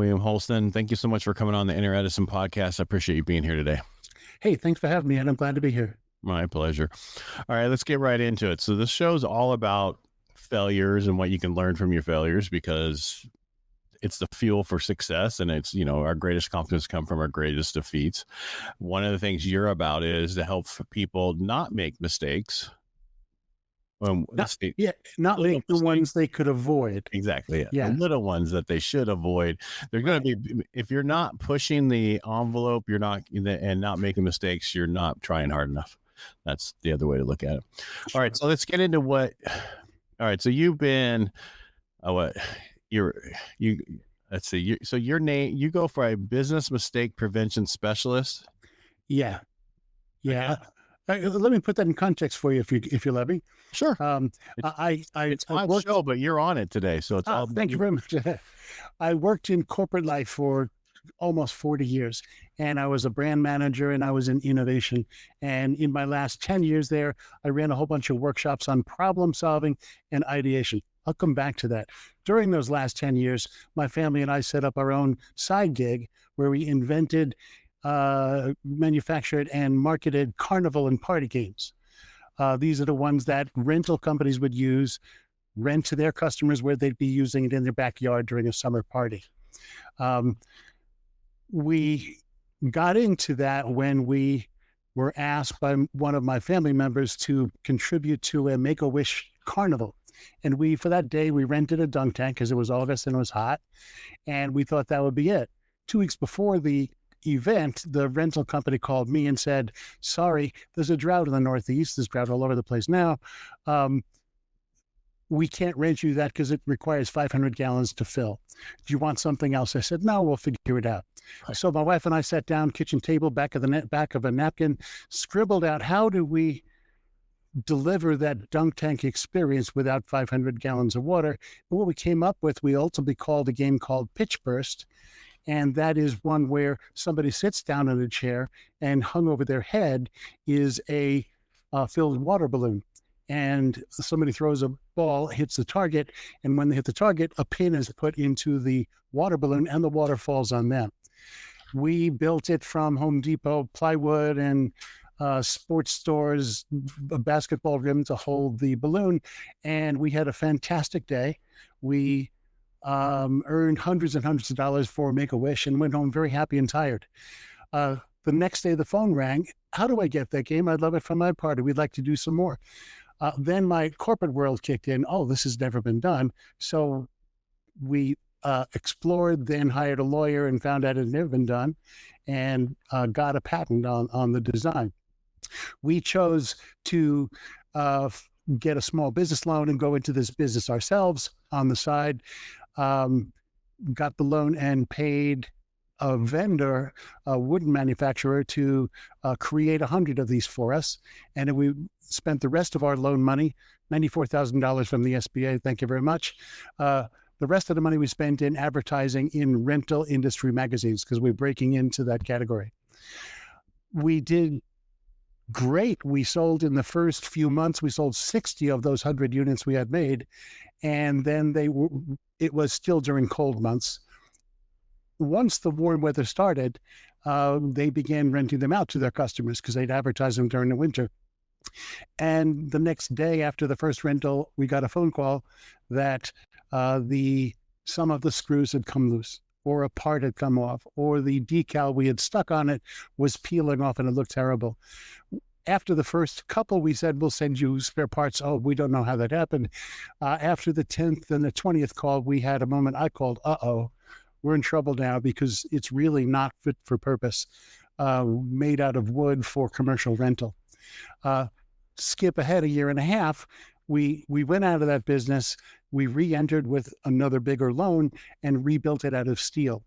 William Holsten. Thank you so much for coming on the Inner Edison Podcast. I appreciate you being here today. Hey, thanks for having me, and I'm glad to be here. My pleasure. All right, let's get right into it. So this show's all about failures and what you can learn from your failures, because it's the fuel for success, and it's, our greatest confidence come from our greatest defeats. One of the things you're about is to help people not make mistakes. Not make the ones they could avoid. Exactly. Yeah. The little ones that they should avoid. They're going to be, if you're not pushing the envelope, and not making mistakes, you're not trying hard enough. That's the other way to look at it. All right. So let's get into so you've been, let's see. So your name, you go for a business mistake prevention specialist. Yeah. Let me put that in context for you, if you let me. Sure. It's my show, but you're on it today, so it's all. Thank you very much. I worked in corporate life for almost 40 years, and I was a brand manager, and I was in innovation. And in my last 10 years there, I ran a whole bunch of workshops on problem solving and ideation. I'll come back to that. During those last 10 years, my family and I set up our own side gig where we invented, manufactured and marketed carnival and party games. These are the ones that rental companies would rent to their customers, where they'd be using it in their backyard during a summer party. We got into that when we were asked by one of my family members to contribute to a Make-A-Wish carnival. And for that day, we rented a dunk tank because it was August and it was hot. And we thought that would be it. 2 weeks before the event, the rental company called me and said, sorry, there's a drought in the Northeast. There's drought all over the place now. We can't rent you that because it requires 500 gallons to fill. Do you want something else? I said, no, we'll figure it out. Right. So my wife and I sat down, kitchen table, back of a napkin, scribbled out, how do we deliver that dunk tank experience without 500 gallons of water? And what we came up with, we ultimately called a game called Pitchburst. And that is one where somebody sits down in a chair, and hung over their head is a filled water balloon. And somebody throws a ball, hits the target, and when they hit the target, a pin is put into the water balloon and the water falls on them. We built it from Home Depot, plywood and sports stores, a basketball rim to hold the balloon. And we had a fantastic day. We earned hundreds and hundreds of dollars for Make-A-Wish and went home very happy and tired. The next day, the phone rang. How do I get that game? I'd love it for my party. We'd like to do some more. Then my corporate world kicked in. Oh, this has never been done. So we explored, then hired a lawyer and found out it had never been done, and got a patent on the design. We chose to get a small business loan and go into this business ourselves on the side. Got the loan and paid a vendor, a wooden manufacturer, to create 100 of these for us. And we spent the rest of our loan money, $94,000 from the SBA. Thank you very much. The rest of the money we spent in advertising in rental industry magazines, because we're breaking into that category. We did great. We sold, in the first few months, we sold 60 of those 100 units we had made. And then it was still during cold months. Once the warm weather started, they began renting them out to their customers because they'd advertise them during the winter. And the next day after the first rental, we got a phone call that some of the screws had come loose, or a part had come off, or the decal we had stuck on it was peeling off and it looked terrible. After the first couple, we said, we'll send you spare parts. Oh, we don't know how that happened. After the 10th and the 20th call, we had a moment. I called, we're in trouble now, because it's really not fit for purpose, made out of wood for commercial rental. Skip ahead a year and a half, we went out of that business. We re-entered with another bigger loan and rebuilt it out of steel.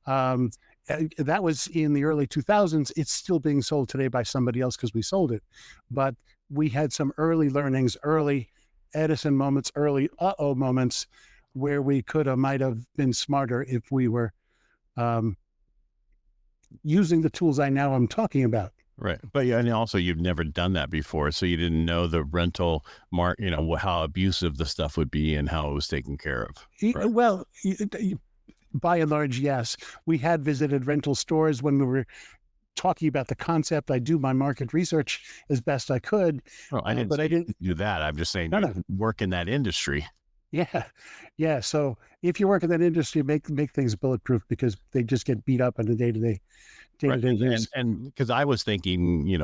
That was in the early 2000s. It's still being sold today by somebody else because we sold it. But we had some early learnings, early Edison moments, early moments, where we might have been smarter if we were using the tools I now am talking about. Right. But and also you've never done that before. So you didn't know the rental how abusive the stuff would be and how it was taken care of. Right? Well, by and large, yes. We had visited rental stores when we were talking about the concept. I do my market research as best I could. Well, I didn't do that. I'm just saying, No. work in that industry. Yeah. So if you work in that industry, make things bulletproof, because they just get beat up on a day-to-day use. And because I was thinking,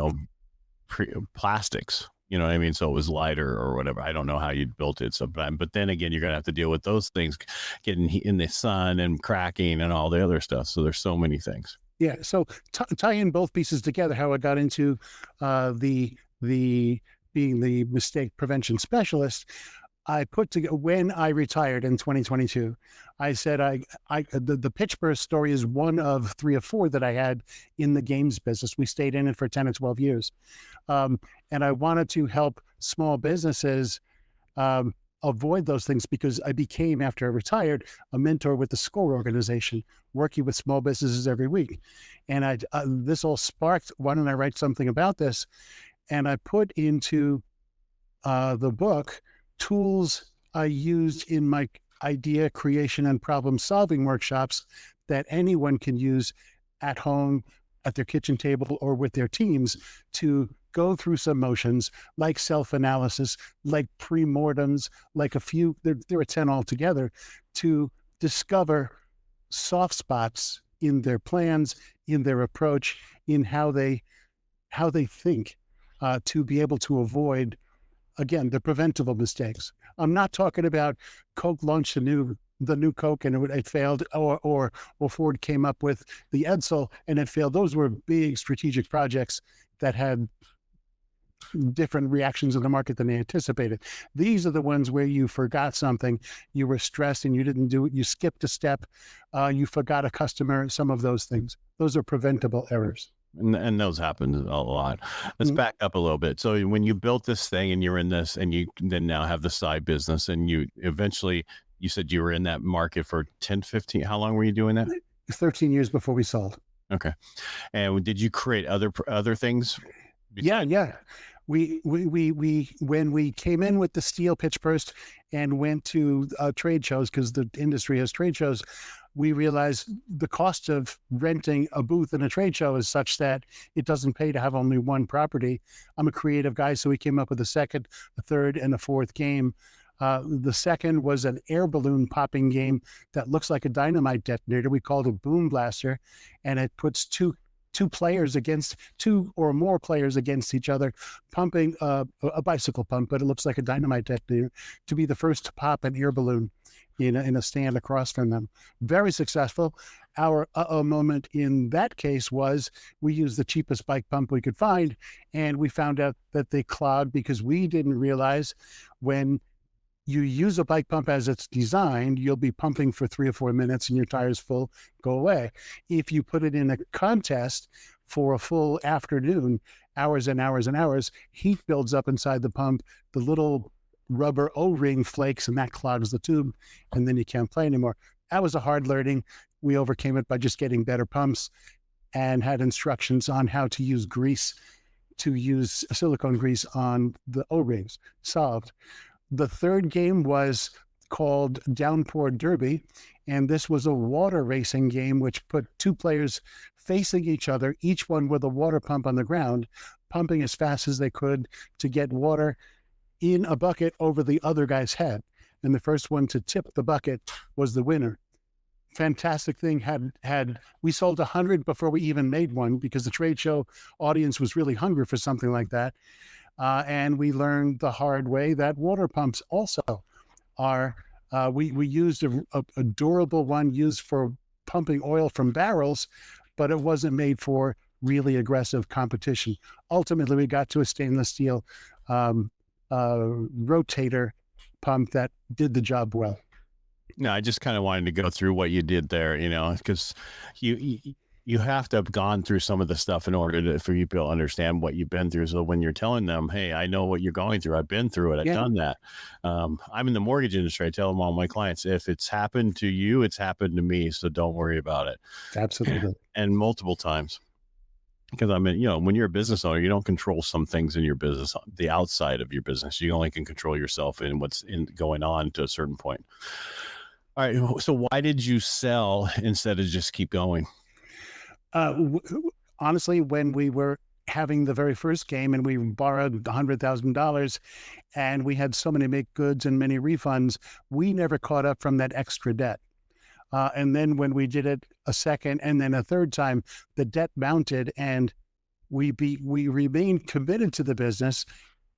plastics, you know what I mean? So it was lighter or whatever. I don't know how you built it. But then again, you're going to have to deal with those things getting in the sun and cracking and all the other stuff. So there's so many things. Yeah. So tie in both pieces together, how I got into the being the mistake prevention specialist. I put together, when I retired in 2022, I said, the Pitchburst story is one of 3 or 4 that I had in the games business. We stayed in it for 10 or 12 years. And I wanted to help small businesses avoid those things, because I became, after I retired, a mentor with the SCORE organization, working with small businesses every week. And this all sparked, why don't I write something about this? And I put into the book tools I used in my idea creation and problem solving workshops that anyone can use at home, at their kitchen table, or with their teams to go through some motions, like self-analysis, like premortems, like a few, there are 10 altogether, to discover soft spots in their plans, in their approach, in how they think, to be able to avoid, again, the preventable mistakes. I'm not talking about Coke launched the new Coke and it failed, or Ford came up with the Edsel and it failed. Those were big strategic projects that had different reactions in the market than they anticipated. These are the ones where you forgot something, you were stressed and you didn't do it, you skipped a step, you forgot a customer, some of those things. Those are preventable errors. And those happen a lot. Let's back up a little bit. So when you built this thing and you're in this, and you then now have the side business, and you eventually, you said you were in that market for 10, 15, how long were you doing that? 13 years before we sold. Okay. And did you create other things? Yeah. We when we came in with the steel Pitchburst and went to trade shows, because the industry has trade shows, we realized the cost of renting a booth in a trade show is such that it doesn't pay to have only one property. I'm a creative guy, so we came up with a second, a third, and a fourth game. The second was an air balloon popping game that looks like a dynamite detonator. We called it Boom Blaster, and it puts two or more players against each other, pumping a bicycle pump, but it looks like a dynamite detonator, to be the first to pop an air balloon in a stand across from them. Very successful. Our moment in that case was we used the cheapest bike pump we could find, and we found out that they clogged, because we didn't realize when you use a bike pump as it's designed, you'll be pumping for 3 or 4 minutes and your tire's full, go away. If you put it in a contest for a full afternoon, hours and hours and hours, heat builds up inside the pump, the little rubber O-ring flakes, and that clogs the tube, and then you can't play anymore. That was a hard learning. We overcame it by just getting better pumps, and had instructions on how to use grease, to use silicone grease on the O-rings. Solved. The third game was called Downpour Derby, and this was a water racing game which put 2 players facing each other, each one with a water pump on the ground, pumping as fast as they could to get water in a bucket over the other guy's head. And the first one to tip the bucket was the winner. Fantastic thing. We sold 100 before we even made one, because the trade show audience was really hungry for something like that. And we learned the hard way that water pumps also are, we used a durable one used for pumping oil from barrels, but it wasn't made for really aggressive competition. Ultimately, we got to a stainless steel rotator pump that did the job well. No, I just kind of wanted to go through what you did there, because you have to have gone through some of the stuff in order for you to understand what you've been through. So when you're telling them, hey, I know what you're going through, I've been through it, I've done that. I'm in the mortgage industry. I tell them, all my clients, if it's happened to you, it's happened to me. So don't worry about it. Absolutely. And multiple times. Because when you're a business owner, you don't control some things in your business, the outside of your business. You only can control yourself and what's going on to a certain point. All right. So why did you sell instead of just keep going? Honestly, when we were having the very first game and we borrowed $100,000 and we had so many make goods and many refunds, we never caught up from that extra debt. And then when we did it a second and then a third time, the debt mounted and we remained committed to the business.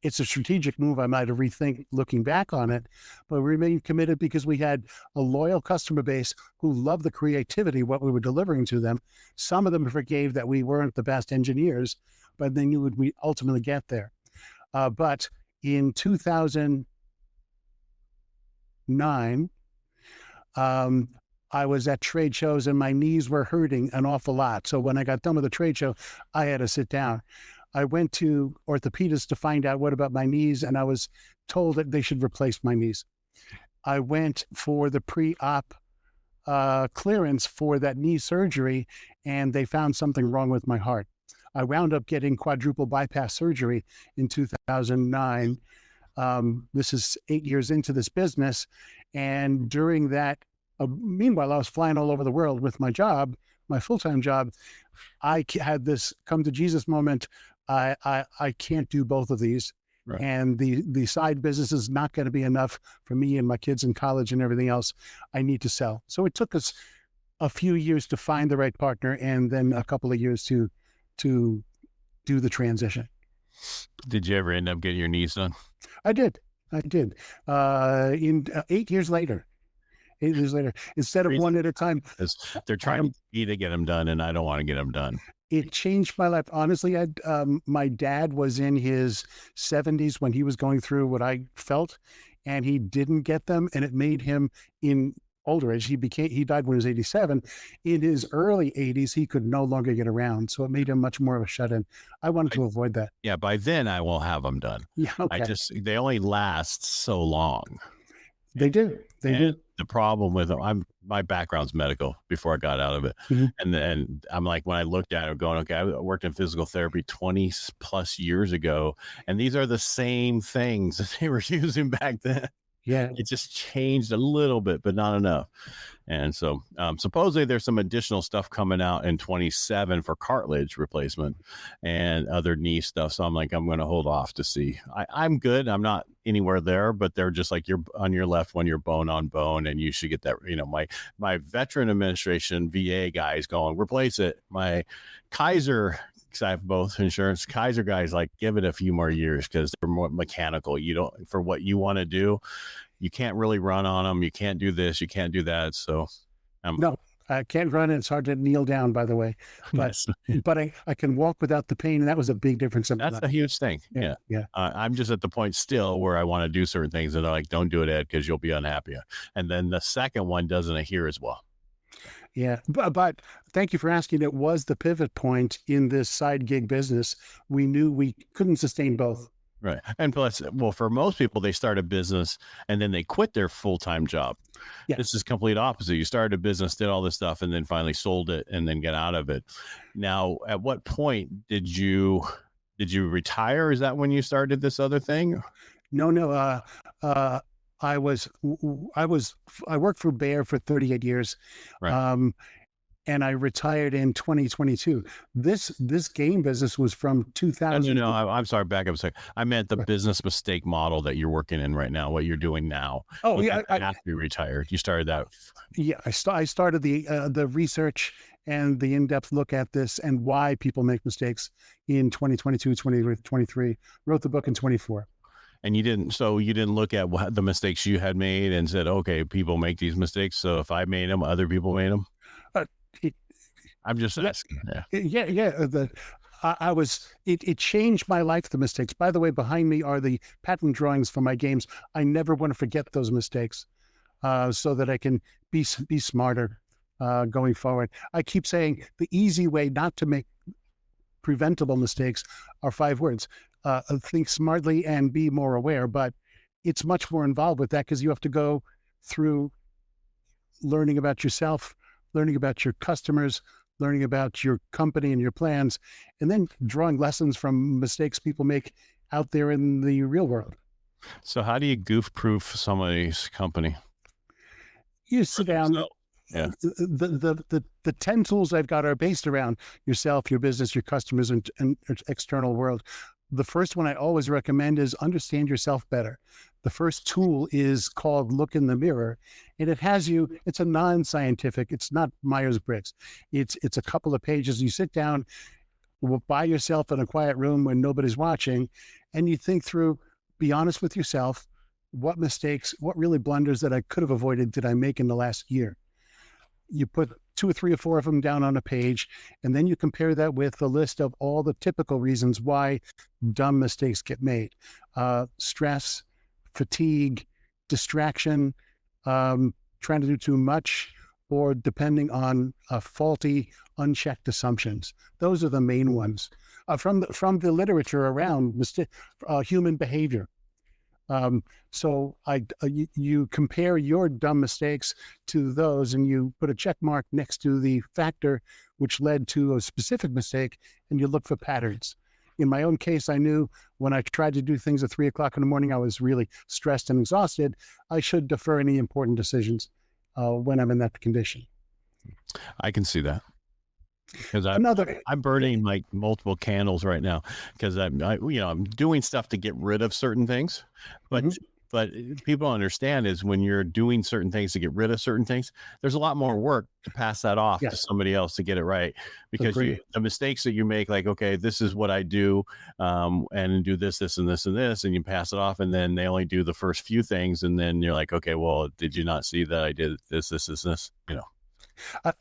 It's a strategic move. I might have rethink looking back on it, but we remained committed because we had a loyal customer base who loved the creativity, what we were delivering to them. Some of them forgave that we weren't the best engineers, but they knew we'd ultimately get there. But in 2009, I was at trade shows and my knees were hurting an awful lot. So when I got done with the trade show, I had to sit down. I went to orthopedists to find out what about my knees, and I was told that they should replace my knees. I went for the pre-op clearance for that knee surgery, and they found something wrong with my heart. I wound up getting quadruple bypass surgery in 2009. This is 8 years into this business, and during that, meanwhile, I was flying all over the world with my job, my full-time job. I had this come to Jesus moment. I can't do both of these. Right. And the side business is not going to be enough for me and my kids in college and everything else. I need to sell. So it took us a few years to find the right partner and then a couple of years to do the transition. Did you ever end up getting your knees done? I did. In 8 years later. 8 years later, instead of one at a time. They're trying to get them done, and I don't want to get them done. It changed my life. Honestly, my dad was in his 70s when he was going through what I felt, and he didn't get them, and it made him in older age. He died when he was 87. In his early 80s, he could no longer get around, so it made him much more of a shut-in. I wanted to avoid that. Yeah, by then I will have them done. Yeah, okay. They only last so long. They do. They do. The problem with them, my background's medical before I got out of it. Mm-hmm. And then I'm like, when I looked at it going, okay, I worked in physical therapy 20 plus years ago, and these are the same things that they were using back then. Yeah. It just changed a little bit, but not enough. And so supposedly there's some additional stuff coming out in 27 for cartilage replacement and other knee stuff. So I'm like, I'm going to hold off to see. I'm good. I'm not anywhere there, but they're just like, you're on your left when you're bone on bone, and you should get that. You know, my veteran administration VA guy is going, replace it. My Kaiser, because I have both insurance, Kaiser guys like, give it a few more years because they're more mechanical. You don't, for what you want to do, you can't really run on them. You can't do this. You can't do that. So no, I can't run. It's hard to kneel down, by the way, but but I can walk without the pain. And that was a big difference. That's a huge thing. Yeah. I'm just at the point still where I want to do certain things and they're like, don't do it, Ed, because you'll be unhappy. And then the second one doesn't adhere as well. Yeah. But thank you for asking. It was the pivot point in this side gig business. We knew we couldn't sustain both. Right. And plus, well, for most people, they start a business and then they quit their full-time job. Yeah. This is complete opposite. You started a business, did all this stuff, and then finally sold it and then get out of it. Now, at what point did you retire? Is that when you started this other thing? No. I worked for Bayer for 38 years. Right. And I retired in 2022. This game business was from 2000. No, I'm sorry, back up a second. I meant the business mistake model that you're working in right now, what you're doing now. Oh, yeah. After you retired, you started that. Yeah, I started the research and the in-depth look at this and why people make mistakes in 2022, 2023. Wrote the book in 24. And you didn't look at what the mistakes you had made and said, okay, people make these mistakes. So if I made them, other people made them. I'm just asking. Yeah. It changed my life, the mistakes. By the way, behind me are the pattern drawings for my games. I never want to forget those mistakes so that I can be smarter going forward. I keep saying the easy way not to make preventable mistakes are 5 words. Think smartly and be more aware, but it's much more involved with that because you have to go through learning about yourself, learning about your customers, learning about your company and your plans, and then drawing lessons from mistakes people make out there in the real world. So how do you goof-proof somebody's company? You sit down. Yeah. The 10 tools I've got are based around yourself, your business, your customers, and external world. The first one I always recommend is understand yourself better. The first tool is called Look in the Mirror, and it has you, it's a non-scientific, it's not Myers-Briggs. It's a couple of pages. You sit down by yourself in a quiet room when nobody's watching, and you think through, be honest with yourself, what mistakes, what really blunders that I could have avoided did I make in the last year? You put 2 or 3 or 4 of them down on a page, and then you compare that with the list of all the typical reasons why dumb mistakes get made. Stress, fatigue, distraction, trying to do too much, or depending on faulty, unchecked assumptions. Those are the main ones. From the literature around human behavior. So you compare your dumb mistakes to those, and you put a check mark next to the factor which led to a specific mistake, and you look for patterns. In my own case, I knew when I tried to do things at 3 o'clock in the morning, I was really stressed and exhausted. I should defer any important decisions when I'm in that condition. I can see that. Because I'm burning like multiple candles right now because I'm doing stuff to get rid of certain things, but people understand is when you're doing certain things to get rid of certain things, there's a lot more work to pass that off to somebody else to get it right, because the mistakes that you make, like, okay, this is what I do, and do this, and this, and this, and you pass it off, and then they only do the first few things, and then you're like, okay, well, did you not see that I did this,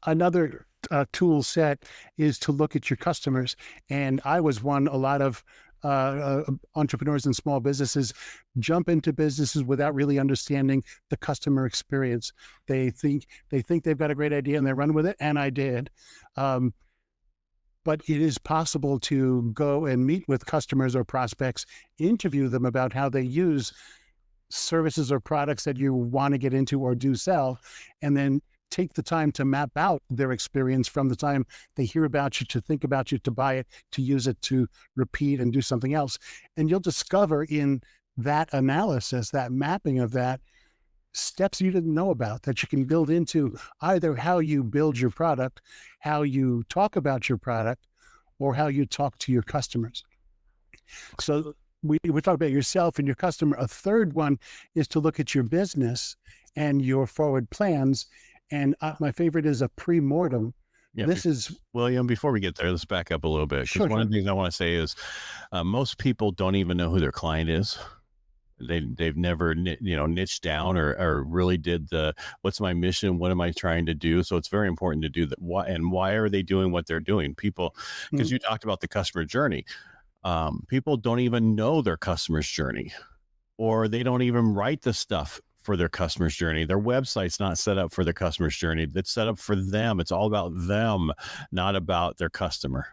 Another tool set is to look at your customers. And I was one, a lot of entrepreneurs and small businesses jump into businesses without really understanding the customer experience. They think they've got a great idea and they run with it, and I did. But it is possible to go and meet with customers or prospects, interview them about how they use services or products that you want to get into or do sell, and then take the time to map out their experience from the time they hear about you, to think about you, to buy it, to use it, to repeat and do something else. And you'll discover in that analysis, that mapping of that, steps you didn't know about that you can build into either how you build your product, how you talk about your product, or how you talk to your customers. So we talk about yourself and your customer. A third one is to look at your business and your forward plans. And my favorite is a premortem. Yeah, this is William. Before we get there, let's back up a little bit. Because one of the things I want to say is most people don't even know who their client is. They've never niched down or really did what's my mission? What am I trying to do? So it's very important to do that. Why are they doing what they're doing? People, because you talked about the customer journey. People don't even know their customer's journey, or they don't even write the stuff for their customer's journey. Their website's not set up for their customer's journey. It's set up for them. It's all about them, not about their customer.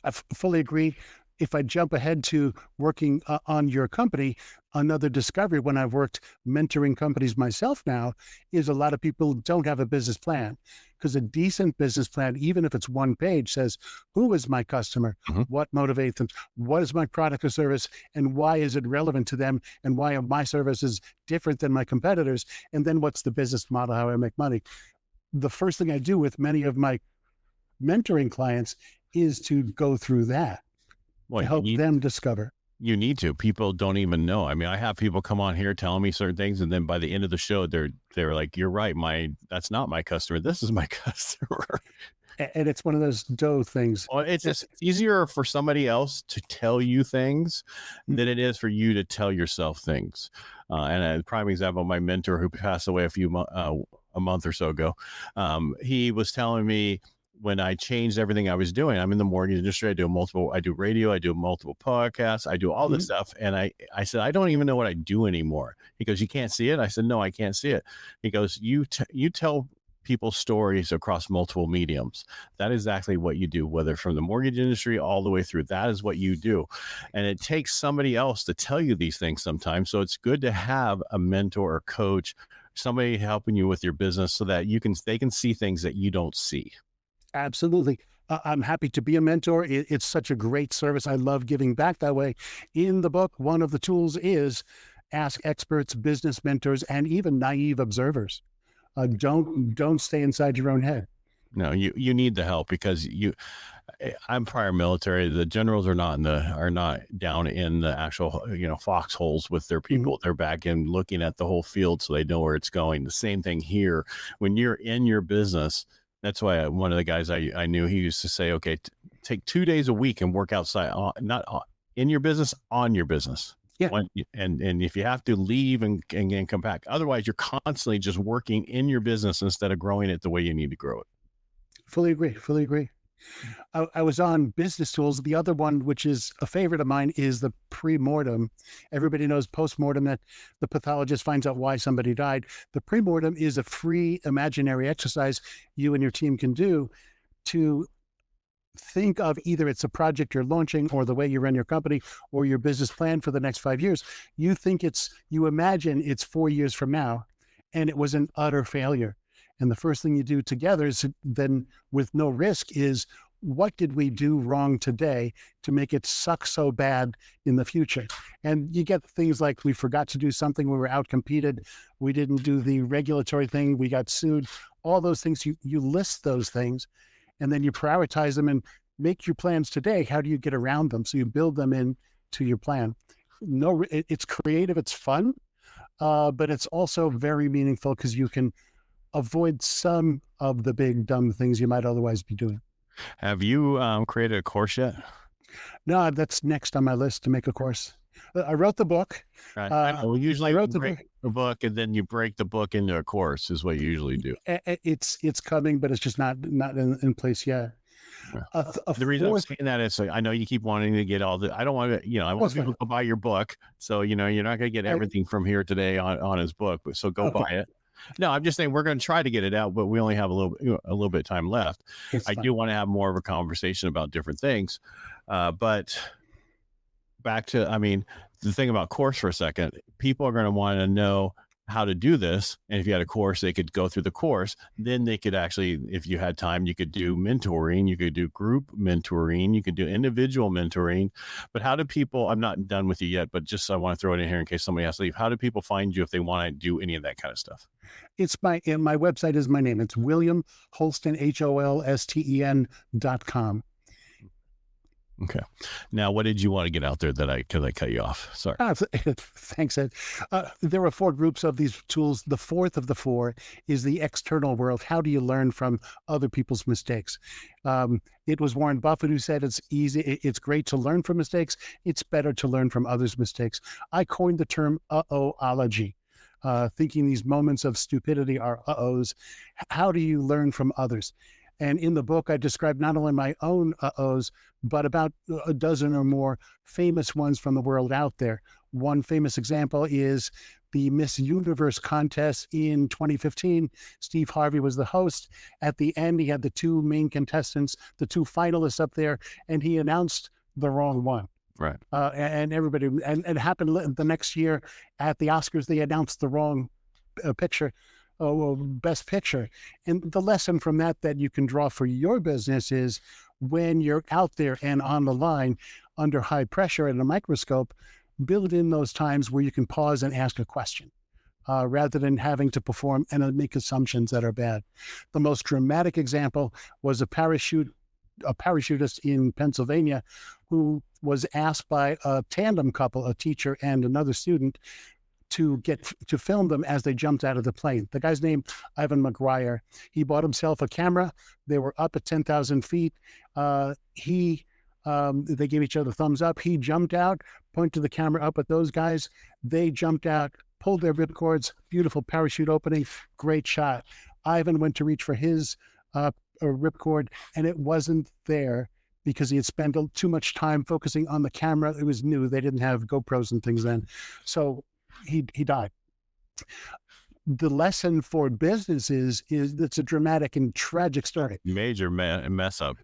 I fully agree. If I jump ahead to working on your company, another discovery when I've worked mentoring companies myself now is a lot of people don't have a business plan, because a decent business plan, even if it's one page, says, who is my customer? What motivates them? What is my product or service? And why is it relevant to them? And why are my services different than my competitors? And then what's the business model? How I make money? The first thing I do with many of my mentoring clients is to go through that. To help them discover. You need to. People don't even know. I mean, I have people come on here telling me certain things, and then by the end of the show, they're like, "You're right. That's not my customer. This is my customer." And it's one of those dough things. Well, it's just easier for somebody else to tell you things than it is for you to tell yourself things. And a prime example, my mentor who passed away a month or so ago, he was telling me, when I changed everything I was doing, I'm in the mortgage industry. I do radio, I do multiple podcasts, I do all this stuff. And I said, I don't even know what I do anymore. He goes, you can't see it? I said, no, I can't see it. He goes, you tell people stories across multiple mediums. That is exactly what you do, whether from the mortgage industry all the way through. That is what you do. And it takes somebody else to tell you these things sometimes. So it's good to have a mentor or coach, somebody helping you with your business so that they can see things that you don't see. Absolutely. I'm happy to be a mentor. It's such a great service. I love giving back that way. In the book, one of the tools is ask experts, business mentors, and even naive observers. Don't stay inside your own head. No, you need the help, because I'm prior military. The generals are not down in the actual, foxholes with their people. They're back in looking at the whole field, so they know where it's going. The same thing here. When you're in your business, that's why one of the guys I knew, he used to say, okay, take 2 days a week and work outside, not in your business, on your business. Yeah. And if you have to leave and come back, otherwise you're constantly just working in your business instead of growing it the way you need to grow it. Fully agree. I was on business tools. The other one, which is a favorite of mine, is the premortem. Everybody knows postmortem, that the pathologist finds out why somebody died. The premortem is a free imaginary exercise you and your team can do to think of either it's a project you're launching, or the way you run your company, or your business plan for the next 5 years. You imagine it's 4 years from now, and it was an utter failure. And the first thing you do together is then, with no risk, is what did we do wrong today to make it suck so bad in the future? And you get things like, we forgot to do something, we were outcompeted, we didn't do the regulatory thing, we got sued, all those things. You list those things, and then you prioritize them and make your plans today. How do you get around them? So you build them into your plan. It's creative, it's fun, but it's also very meaningful, because you can avoid some of the big dumb things you might otherwise be doing. Have you created a course yet? No, that's next on my list, to make a course. I wrote the book. Right. Well, usually you break the book, and then you break the book into a course is what you usually do. It's coming, but it's just not in place yet. The reason I'm saying that is, I know you keep wanting to get all the, I don't want to, I want people to buy your book. So, you're not going to get everything from here today on his book, so go buy it. No, I'm just saying we're going to try to get it out, but we only have a little bit of time left. I do want to have more of a conversation about different things. But back to, the thing about course for a second, people are going to want to know how to do this. And if you had a course, they could go through the course. Then they could actually, if you had time, you could do mentoring, you could do group mentoring, you could do individual mentoring. But how do people, I'm not done with you yet, but just I want to throw it in here in case somebody has to leave. How do people find you if they want to do any of that kind of stuff? It's my website is my name. It's William Holsten, HOLSTEN.com. Okay. Now, what did you want to get out there because I cut you off? Sorry. Thanks, Ed. There are 4 groups of these tools. The fourth of the 4 is the external world. How do you learn from other people's mistakes? It was Warren Buffett who said it's great to learn from mistakes. It's better to learn from others' mistakes. I coined the term Uhohology. Thinking these moments of stupidity are uh-ohs. How do you learn from others? And in the book, I describe not only my own uh-ohs, but about a dozen or more famous ones from the world out there. One famous example is the Miss Universe contest in 2015. Steve Harvey was the host. At the end, he had the 2 main contestants, the 2 finalists up there, and he announced the wrong one. Right. And everybody, and it happened the next year at the Oscars, they announced the wrong picture. Best picture. And the lesson from that you can draw for your business is, when you're out there and on the line under high pressure and a microscope, build in those times where you can pause and ask a question, rather than having to perform and make assumptions that are bad. The most dramatic example was a parachutist in Pennsylvania who was asked by a tandem couple, a teacher and another student, to film them as they jumped out of the plane. The guy's name, Ivan McGuire. He bought himself a camera. They were up at 10,000 feet. They gave each other thumbs up. He jumped out, pointed the camera up at those guys. They jumped out, pulled their ripcords, beautiful parachute opening, great shot. Ivan went to reach for his ripcord, and it wasn't there because he had spent too much time focusing on the camera. It was new. They didn't have GoPros and things then. So he died. The lesson for businesses is it's a dramatic and tragic story. Major mess up.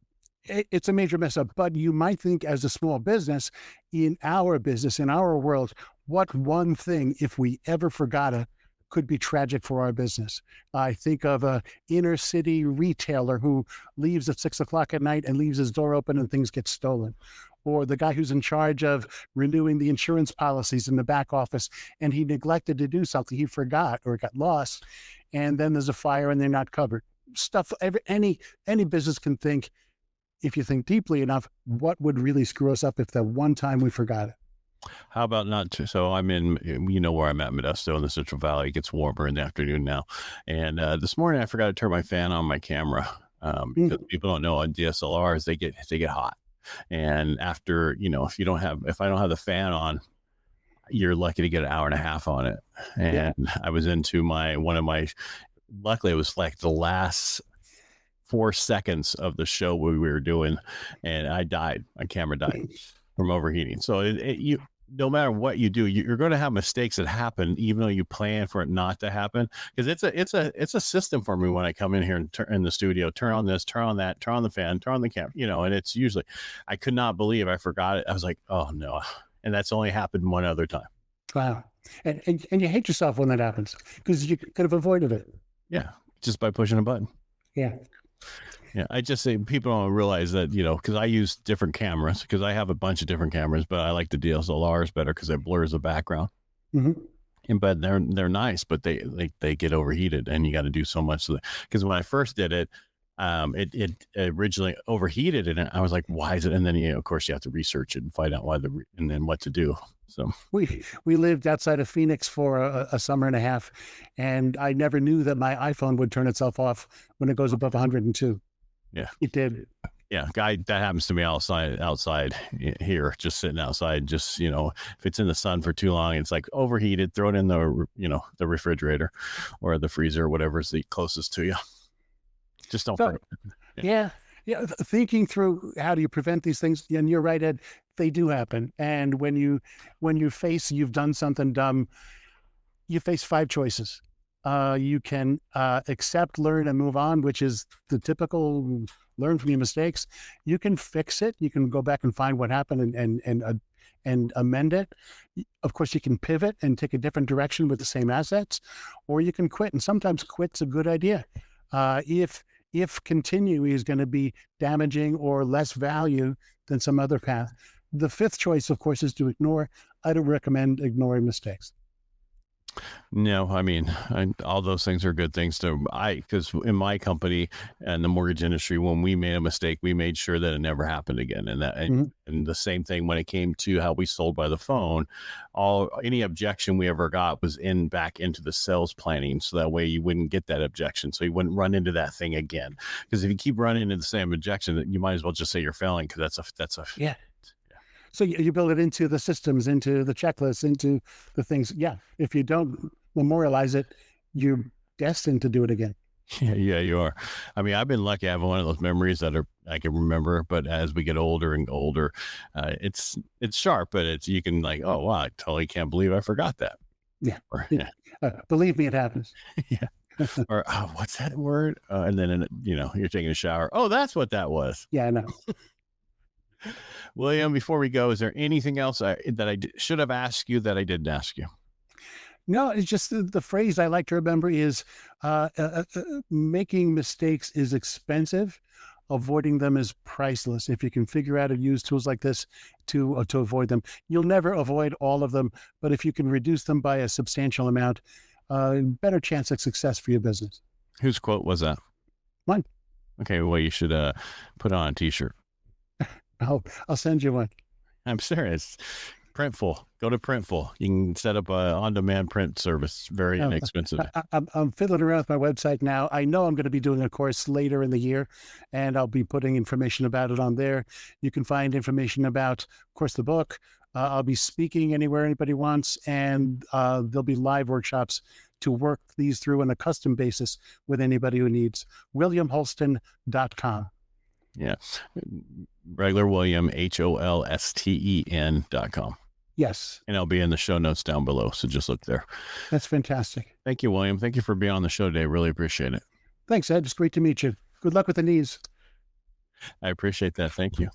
It's a major mess up, but you might think, as a small business, in our world, what one thing, if we ever forgot could be tragic for our business. I think of a inner city retailer who leaves at 6 o'clock at night and leaves his door open and things get stolen. Or the guy who's in charge of renewing the insurance policies in the back office, and he neglected to do something. He forgot or got lost, and then there's a fire and they're not covered. Any business can think, if you think deeply enough, what would really screw us up if the one time we forgot it? How about so I'm in, where I'm at, Modesto in the Central Valley. It gets warmer in the afternoon now. And this morning I forgot to turn my fan on my camera because people don't know on DSLRs, they get hot. And after, if I don't have the fan on, you're lucky to get an hour and a half on it. And I was into luckily it was like the last 4 seconds of the show we were doing, and my camera died from overheating. So no matter what you do, you're going to have mistakes that happen, even though you plan for it not to happen. Because it's a system for me when I come in here and in the studio, turn on this, turn on that, turn on the fan, turn on the camera, and it's usually, I could not believe I forgot it. I was like, oh no. And that's only happened one other time. Wow. And you hate yourself when that happens because you could have avoided it. Yeah. Just by pushing a button. Yeah. Yeah, I just say people don't realize that, because I use different cameras, because I have a bunch of different cameras, but I like the DSLRs better because it blurs the background. Mm-hmm. But they're nice, but they get overheated, and you got to do so much. Because when I first did it, it originally overheated, and I was like, why is it? And then of course you have to research it and find out and then what to do. So we lived outside of Phoenix for a summer and a half, and I never knew that my iPhone would turn itself off when it goes above 102. Yeah, it did. Yeah, that happens to me outside here, just sitting outside. Just if it's in the sun for too long, it's like overheated. Throw it in the refrigerator or the freezer, whatever's the closest to you. Just don't. Yeah. Thinking through how do you prevent these things, and you're right, Ed. They do happen, and when you've done something dumb, you face 5 choices. You can accept, learn, and move on, which is the typical learn from your mistakes. You can fix it. You can go back and find what happened and amend it. Of course, you can pivot and take a different direction with the same assets, or you can quit. And sometimes quit's a good idea. If continue is going to be damaging or less value than some other path. The 5th choice, of course, is to ignore. I don't recommend ignoring mistakes. No, I mean, all those things are good things because in my company and the mortgage industry, when we made a mistake, we made sure that it never happened again. And and the same thing when it came to how we sold by the phone, any objection we ever got was back into the sales planning. So that way you wouldn't get that objection. So you wouldn't run into that thing again. Because if you keep running into the same objection, you might as well just say you're failing, because that's a yeah. So you build it into the systems, into the checklists, into the things. Yeah. If you don't memorialize it, you're destined to do it again. Yeah, you are. I mean, I've been lucky. I have one of those memories that I can remember, but as we get older and older, it's sharp, but you can like, oh, wow, I totally can't believe I forgot that. Yeah. Believe me, it happens. Yeah. Or what's that word? And then, you're taking a shower. Oh, that's what that was. Yeah, I know. William, before we go, is there anything else that I should have asked you that I didn't ask you? No, it's just the phrase I like to remember is making mistakes is expensive. Avoiding them is priceless. If you can figure out and use tools like this to avoid them, you'll never avoid all of them. But if you can reduce them by a substantial amount, better chance of success for your business. Whose quote was that? Mine. Okay, well, you should put on a t-shirt. I'll send you one. I'm serious. Printful. Go to Printful. You can set up a on-demand print service. Very inexpensive. I'm fiddling around with my website now. I know I'm going to be doing a course later in the year, and I'll be putting information about it on there. You can find information about, of course, the book. I'll be speaking anywhere anybody wants, and there'll be live workshops to work these through on a custom basis with anybody who needs. WilliamHolsten.com. Yeah. Regular William, HOLSTEN.com. Yes. And I'll be in the show notes down below. So just look there. That's fantastic. Thank you, William. Thank you for being on the show today. Really appreciate it. Thanks, Ed. It's great to meet you. Good luck with the knees. I appreciate that. Thank you.